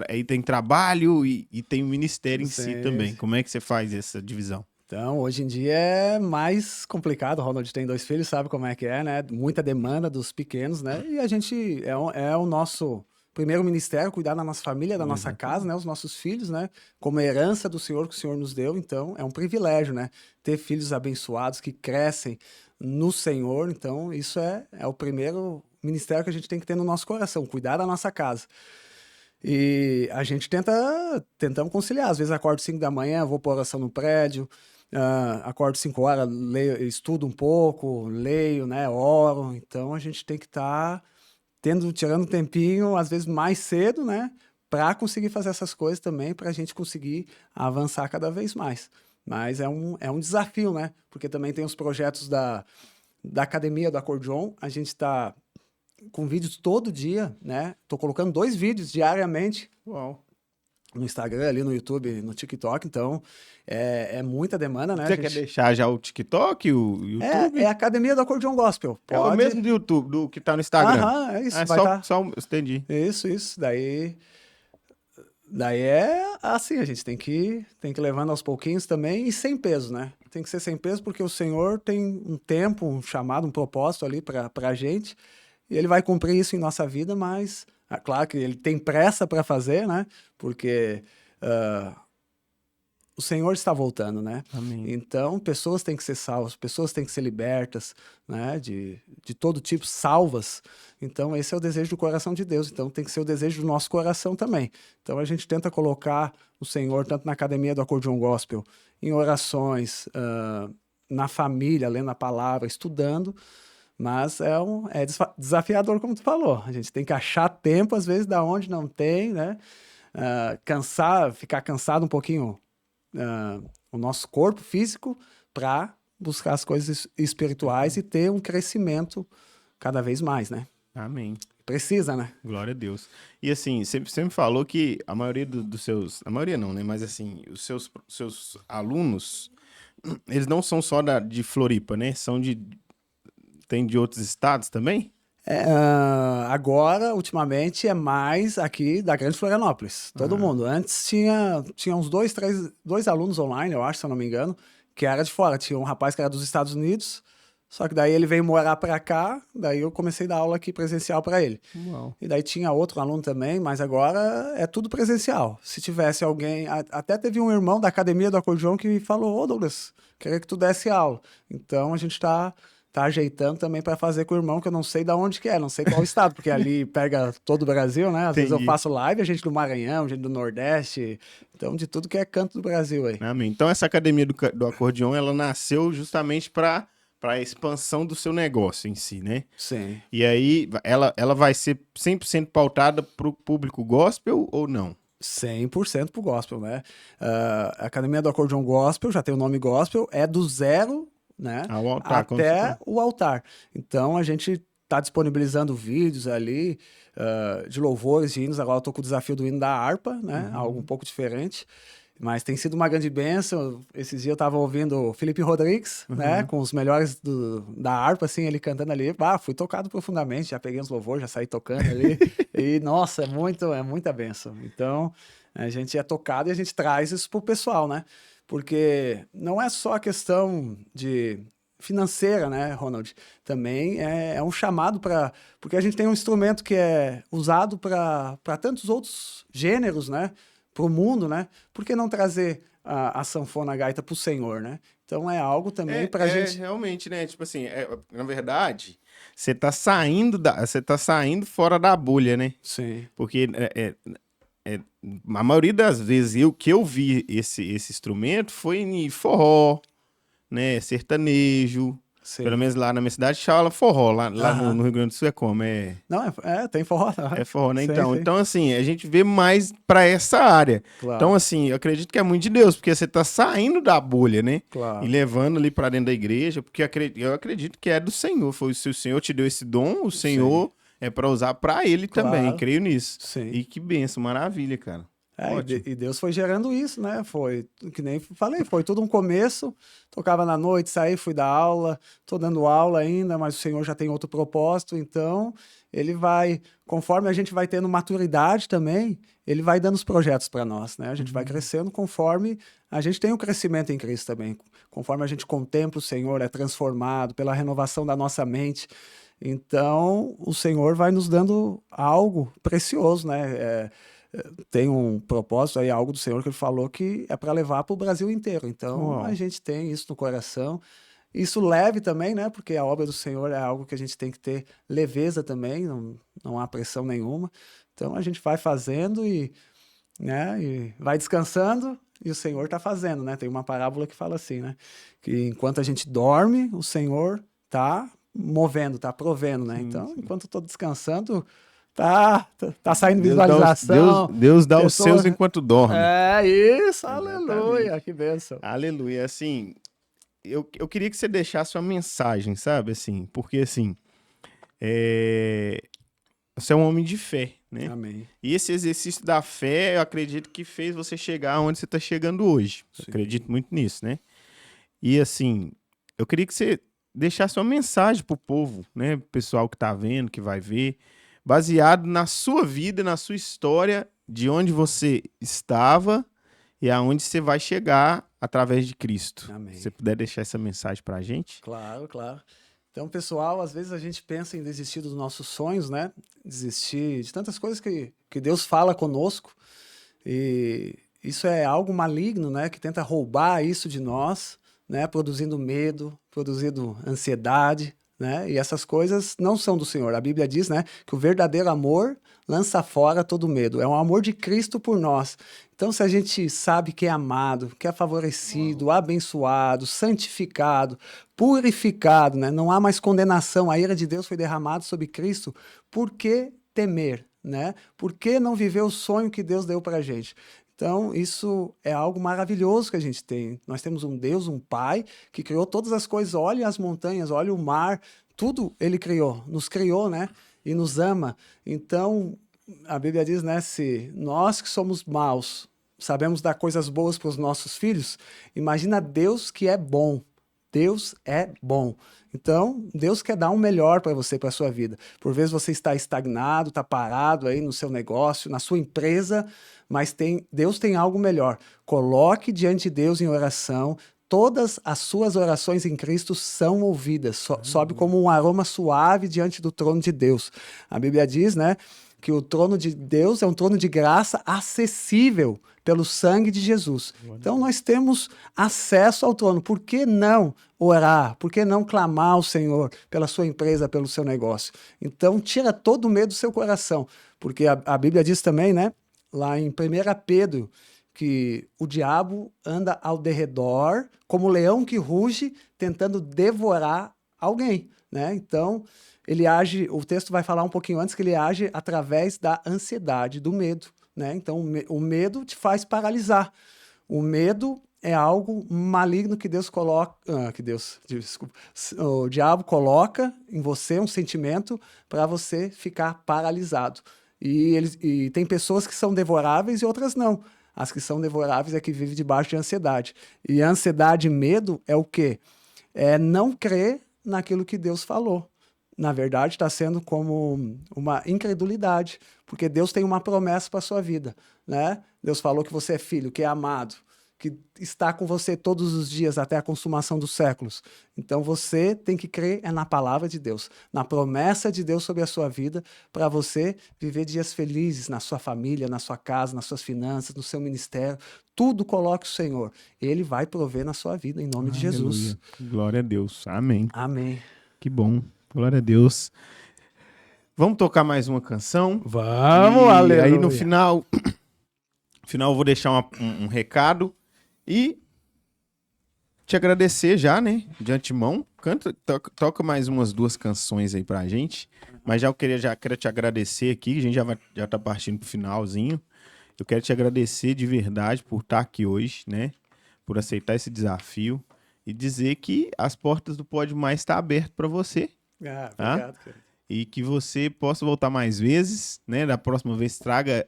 aí tem trabalho e tem o ministério em si também. Sim. Como é que você faz essa divisão? Então, hoje em dia é mais complicado. O Ronald tem 2 filhos, sabe como é que é, né? Muita demanda dos pequenos, né? E a gente é o nosso primeiro ministério, cuidar da nossa família, da nossa casa, né? Os nossos filhos, né? Como herança do Senhor que o Senhor nos deu. Então, é um privilégio, né? Ter filhos abençoados que crescem no Senhor. Então, isso é o primeiro ministério que a gente tem que ter no nosso coração, cuidar da nossa casa. E a gente tentamos conciliar. Às vezes acordo 5 da manhã, vou para oração no prédio, acordo 5 horas, leio, estudo um pouco, leio, né, oro. Então a gente tem que estar tirando um tempinho, às vezes mais cedo, né, para conseguir fazer essas coisas também, para a gente conseguir avançar cada vez mais. Mas é um desafio, né? Porque também tem os projetos da academia do acordeon. A gente está com vídeos todo dia, né? Tô colocando 2 vídeos diariamente Uau. no Instagram, ali no YouTube, no TikTok, então é muita demanda, né? Você quer deixar já o TikTok, o YouTube? É a Academia do Acordeon Gospel. É o Pode. mesmo do YouTube, do que tá no Instagram. Aham, é isso, É vai estar. entendi. Isso. Daí é assim, a gente tem que ir levando aos pouquinhos também e sem peso, né? Tem que ser sem peso porque o Senhor tem um tempo, um chamado, um propósito ali para a gente e Ele vai cumprir isso em nossa vida, mas claro que Ele tem pressa para fazer, né? Porque o Senhor está voltando, né? Amém. Então, pessoas têm que ser salvas, pessoas têm que ser libertas, né? De todo tipo, salvas. Então, esse é o desejo do coração de Deus. Então, tem que ser o desejo do nosso coração também. Então, a gente tenta colocar o Senhor, tanto na Academia do Acordeon Gospel, em orações, na família, lendo a palavra, estudando, mas é desafiador, como tu falou. A gente tem que achar tempo, às vezes, da onde não tem, né? Ficar cansado um pouquinho o nosso corpo físico para buscar as coisas espirituais e ter um crescimento cada vez mais, né? Amém. Precisa, né? Glória a Deus. E assim, você me falou que a maioria dos seus... A maioria não, né? Mas assim, os seus alunos, eles não são só de Floripa, né? Tem de outros estados também? Agora, ultimamente, é mais aqui da Grande Florianópolis. Todo mundo. Antes tinha uns 2 alunos online, eu acho, se eu não me engano, que era de fora. Tinha um rapaz que era dos Estados Unidos, só que daí ele veio morar pra cá, daí eu comecei a dar aula aqui presencial pra ele. Uau. E daí tinha outro aluno também, mas agora é tudo presencial. Se tivesse alguém... Até teve um irmão da Academia do Acordeon que falou, ô Douglas, queria que tu desse aula. Então a gente tá ajeitando também para fazer com o irmão, que eu não sei de onde que é, não sei qual estado, porque ali pega todo o Brasil, né? Às vezes eu Entendi. faço live, a gente do Maranhão, gente do Nordeste, então de tudo que é canto do Brasil aí. Amém. Então essa academia do acordeon, ela nasceu justamente para a expansão do seu negócio em si, né? Sim. E aí, ela vai ser 100% pautada para o público gospel ou não? 100% pro gospel, né? A Academia do Acordeon Gospel, já tem o nome gospel, é do zero, né? Ao altar, como Até você falou. o altar. Então a gente tá disponibilizando vídeos ali de louvores, de hinos. Agora eu tô com o desafio do hino da harpa, né? Algo um pouco diferente. Mas tem sido uma grande bênção. Esses dias eu tava ouvindo o Felipe Rodrigues, né? Com os melhores da harpa, assim, ele cantando ali. Fui tocado profundamente, já peguei uns louvores, já saí tocando ali. E, nossa, é muita bênção. Então, a gente é tocado e a gente traz isso pro pessoal, né? Porque não é só a questão de financeira, né, Ronald? Também é um chamado para... Porque a gente tem um instrumento que é usado para tantos outros gêneros, né? Para o mundo, né? Por que não trazer a sanfona, a gaita para o Senhor, né? Então é algo também para a gente... realmente, né? Tipo assim, na verdade, você tá saindo fora da bolha, né? Sim, Porque a maioria das vezes que eu vi esse instrumento foi em forró, né? Sertanejo. Pelo sim. menos lá na minha cidade chama forró. Lá no, Aham. no Rio Grande do Sul é como? Não, tem forró, É forró, né? sim, sim, Então, assim, a gente vê mais pra essa área. Então, claro, assim, eu acredito que é muito de Deus, porque você tá saindo da bolha, né? E claro, levando ali pra dentro da igreja, porque eu acredito que é do Senhor. Se o Senhor te deu esse dom, o sim, Senhor é pra usar pra ele também. claro, Creio nisso. sim. E que benção, maravilha, cara. Ótimo. E Deus foi gerando isso, né? Foi, que nem falei, foi tudo um começo. Tocava na noite, saí, fui dar aula, tô dando aula ainda, mas o Senhor já tem outro propósito, então ele vai, conforme a gente vai tendo maturidade também, ele vai dando os projetos para nós, né? A gente vai crescendo conforme a gente tem o crescimento em Cristo também, conforme a gente contempla o Senhor, é transformado pela renovação da nossa mente. Então, o Senhor vai nos dando algo precioso, né? Tem um propósito aí, algo do Senhor que ele falou que é para levar para o Brasil inteiro. Então, a Uau. gente tem isso no coração. Isso leve também, né? Porque a obra do Senhor é algo que a gente tem que ter leveza também, não há pressão nenhuma. Então, a gente vai fazendo né, e vai descansando e o Senhor está fazendo, né? Tem uma parábola que fala assim, né? Que enquanto a gente dorme, o Senhor está movendo, está provendo, né? Sim, Então, sim. enquanto eu estou descansando, tá saindo Deus dá os, Deus, visualização, Deus dá os seus pessoas. enquanto dorme. É isso, aleluia, Exatamente. que bênção. Aleluia. Assim, eu queria que você deixasse uma mensagem, sabe? Assim, porque assim, é, você é um homem de fé, né? Amém. E esse exercício da fé, eu acredito que fez você chegar onde você está chegando hoje. Eu Sim. acredito muito nisso, né? E assim, eu queria que você deixasse uma mensagem pro povo, né? Pro pessoal que tá vendo, que vai ver, baseado na sua vida, na sua história, de onde você estava e aonde você vai chegar através de Cristo. Se você Amém. puder deixar essa mensagem pra gente. Claro, claro. Então, pessoal, às vezes a gente pensa em desistir dos nossos sonhos, né? Desistir de tantas coisas que Deus fala conosco. E isso é algo maligno, né? Que tenta roubar isso de nós, né? Produzindo medo, produzindo ansiedade, né? E essas coisas não são do Senhor. A Bíblia diz, né? Que o verdadeiro amor lança fora todo medo. É um amor de Cristo por nós. Então, se a gente sabe que é amado, que é favorecido, abençoado, santificado, purificado, né? Não há mais condenação. A ira de Deus foi derramada sobre Cristo. Por que temer, né? Por que não viver o sonho que Deus deu para a gente? Então, isso é algo maravilhoso que a gente tem. Nós temos um Deus, um Pai, que criou todas as coisas. Olhe as montanhas, olhe o mar, tudo Ele criou, nos criou, né? E nos ama. Então, a Bíblia diz, né? Se nós que somos maus sabemos dar coisas boas para os nossos filhos, imagina Deus que é bom. Deus é bom. Então, Deus quer dar um melhor para você, para a sua vida. Por vezes você está estagnado, está parado aí no seu negócio, na sua empresa, mas Deus tem algo melhor. Coloque diante de Deus em oração. Todas as suas orações em Cristo são ouvidas. Sobe como um aroma suave diante do trono de Deus. A Bíblia diz, né, que o trono de Deus é um trono de graça acessível pelo sangue de Jesus. Então nós temos acesso ao trono. Por que não orar? Por que não clamar ao Senhor pela sua empresa, pelo seu negócio? Então tira todo o medo do seu coração, porque a Bíblia diz também, né, lá em 1 Pedro, que o diabo anda ao derredor como um leão que ruge, tentando devorar alguém, né? Então, ele age, o texto vai falar um pouquinho antes que ele age através da ansiedade, do medo, né? Então, o medo te faz paralisar. O medo é algo maligno que Deus coloca, desculpa, o diabo coloca em você um sentimento para você ficar paralisado. E tem pessoas que são devoráveis e outras não. As que são devoráveis é que vivem debaixo de ansiedade. E ansiedade e medo é o quê? É não crer naquilo que Deus falou. Na verdade, está sendo como uma incredulidade, porque Deus tem uma promessa para a sua vida, né? Deus falou que você é filho, que é amado, que está com você todos os dias até a consumação dos séculos. Então você tem que crer na palavra de Deus, na promessa de Deus sobre a sua vida, para você viver dias felizes na sua família, na sua casa, nas suas finanças, no seu ministério. Tudo coloque o Senhor. Ele vai prover na sua vida, em nome de Jesus. Glória a Deus. Amém. Amém. Que bom. Glória a Deus. Vamos tocar mais uma canção? Vamos, e aleluia. aí no final eu vou deixar um recado e te agradecer já, né? De antemão. Toca mais umas 2 canções aí pra gente. Mas já quero te agradecer aqui. A gente já tá partindo pro finalzinho. Eu quero te agradecer de verdade por estar aqui hoje, né? Por aceitar esse desafio e dizer que as portas do Pode Mais estão abertas para você. Obrigado, cara. E que você possa voltar mais vezes, né? Da próxima vez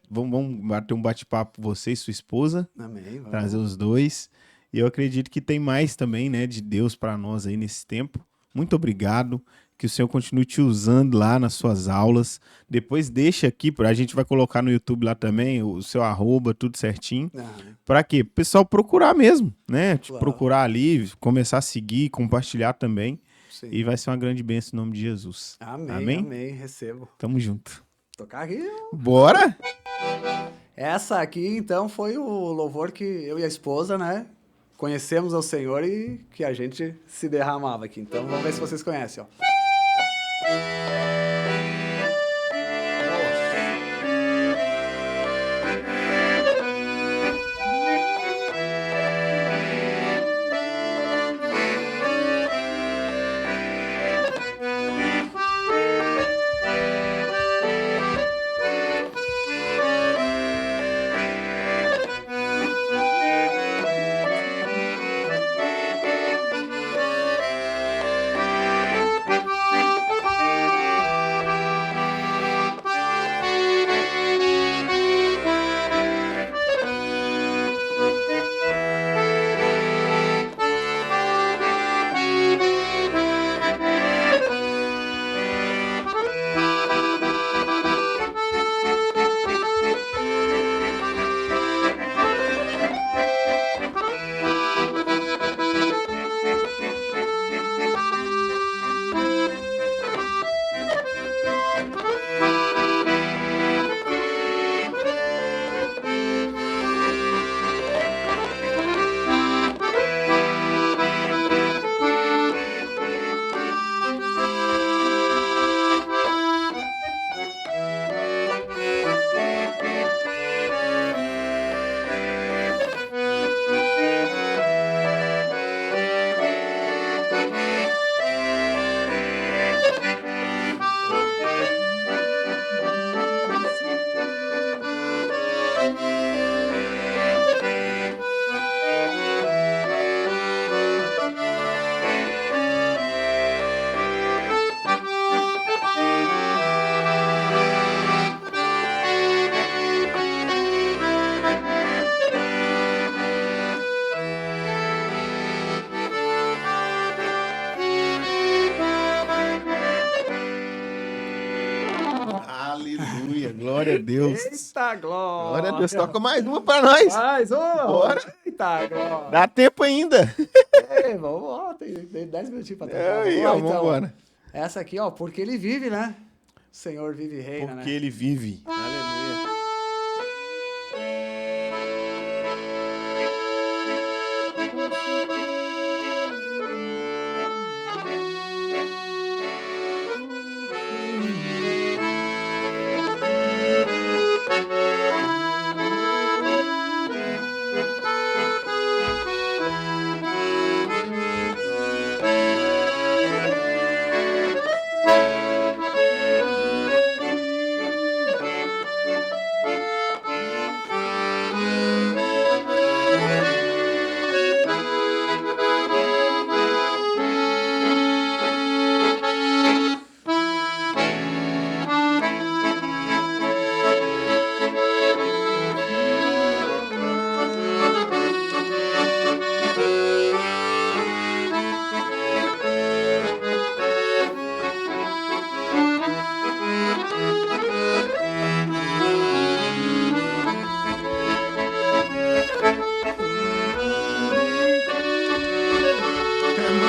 vamos bater um bate-papo você e sua esposa. Amém. Vamos. Trazer os dois. E eu acredito que tem mais também, né? De Deus para nós aí nesse tempo. Muito obrigado. Que o Senhor continue te usando lá nas suas aulas. Depois deixa aqui, a gente vai colocar no YouTube lá também, o seu @, tudo certinho. Para quê? O pessoal procurar mesmo, né? Te procurar ali, começar a seguir, compartilhar também. Sim. E vai ser uma grande bênção em nome de Jesus. Amém. Recebo. Tamo junto. Tocar aqui. Bora! Essa aqui, então, foi o louvor que eu e a esposa, né? Conhecemos ao Senhor e que a gente se derramava aqui. Então, vamos ver se vocês conhecem, ó. Aleluia, glória a Deus. Eita, glória. Glória a Deus, toca mais uma pra nós. Mais uma. Bora. Eita, glória. Dá tempo ainda. Vamos lá, tem 10 minutinhos pra tocar. Vamos embora. Essa aqui, ó, porque ele vive, né? O Senhor vive e reina, Porque né? ele vive. Aleluia.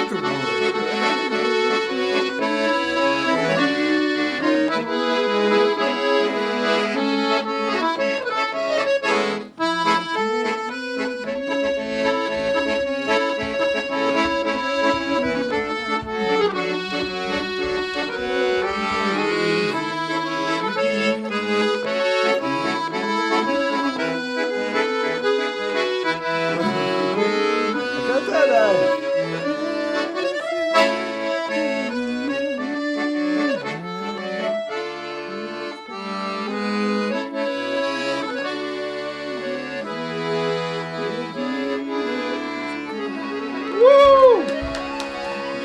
Muito bom. Cantando.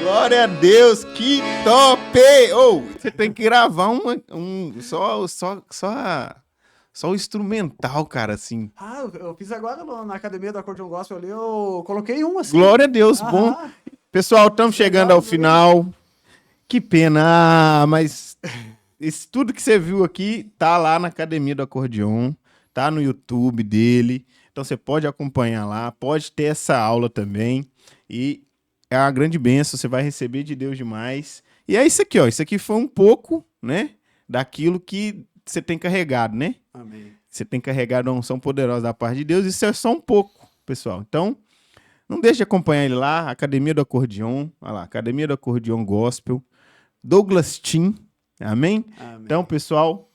Glória a Deus, que top! Ou você tem que gravar só o instrumental, cara, assim. Ah, eu fiz agora na academia do Acordeon Gospel ali, eu coloquei um assim. Glória a Deus, bom. Aham. Pessoal, estamos chegando ao final. Que pena, mas tudo que você viu aqui tá lá na Academia do Acordeon, tá no YouTube dele. Então você pode acompanhar lá, pode ter essa aula também. E é uma grande bênção, você vai receber de Deus demais. E é isso aqui, ó. Isso aqui foi um pouco, né, daquilo que você tem carregado, né? Amém. Você tem carregado a unção poderosa da parte de Deus. Isso é só um pouco, pessoal. Então, não deixe de acompanhar ele lá, Academia do Acordeon. Olha lá, Academia do Acordeon Gospel. Douglas Tim, amém? Amém. Então, pessoal,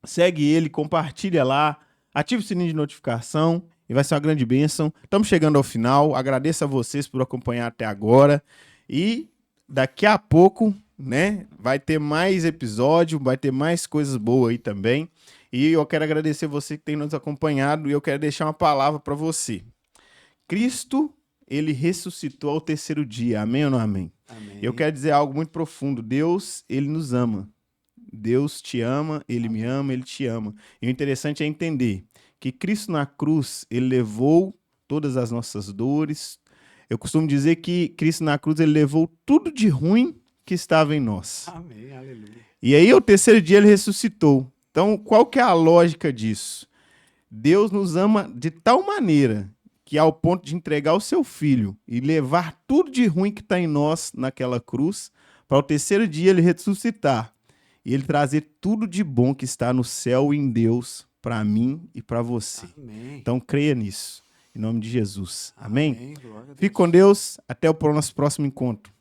segue ele, compartilha lá, ative o sininho de notificação e vai ser uma grande bênção. Estamos chegando ao final, agradeço a vocês por acompanhar até agora e daqui a pouco, né, vai ter mais episódio, vai ter mais coisas boas aí também. E eu quero agradecer você que tem nos acompanhado e eu quero deixar uma palavra para você. Cristo, ele ressuscitou ao terceiro dia, amém ou não amém? Amém. Eu quero dizer algo muito profundo. Deus, ele nos ama. Deus te ama, ele me ama, ele te ama. E o interessante é entender que Cristo na cruz, ele levou todas as nossas dores. Eu costumo dizer que Cristo na cruz, ele levou tudo de ruim que estava em nós. Amém, aleluia. E aí, ao terceiro dia, ele ressuscitou. Então, qual que é a lógica disso? Deus nos ama de tal maneira que ao ponto de entregar o seu filho e levar tudo de ruim que está em nós naquela cruz, para o terceiro dia ele ressuscitar e ele trazer tudo de bom que está no céu e em Deus para mim e para você. Amém. Então creia nisso, em nome de Jesus. Amém? Glória a Deus. Fique com Deus, até o nosso próximo encontro.